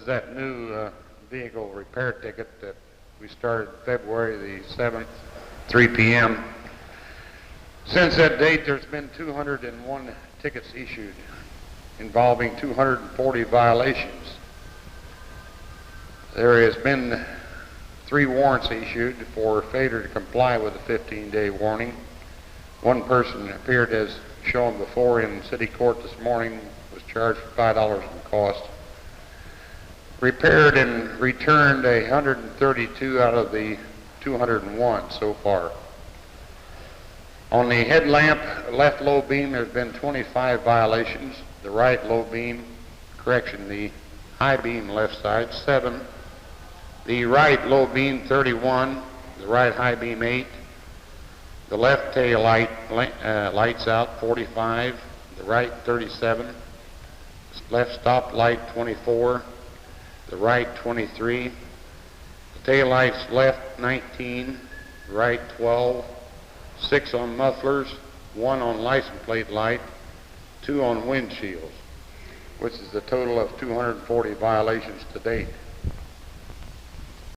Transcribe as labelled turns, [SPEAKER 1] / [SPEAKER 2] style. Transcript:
[SPEAKER 1] is that new vehicle repair ticket that we started February the 7th, 3 p.m. Since that date, there's been 201 tickets issued involving 240 violations. There has been 3 warrants issued for failure to comply with the 15-day warning. One person appeared as shown before in city court this morning, was charged for $5 in cost. Repaired and returned 132 out of the 201 so far. On the headlamp left low beam, there's been 25 violations. The right low beam, the high beam left side, 7. The right low beam, 31. The right high beam, 8. The left tail light lights out, 45. The right, 37. Left stop light, 24. The right, 23. The tail lights left, 19. Right, 12. 6 on mufflers, 1 on license plate light, 2 on windshields, which is a total of 240 violations to date.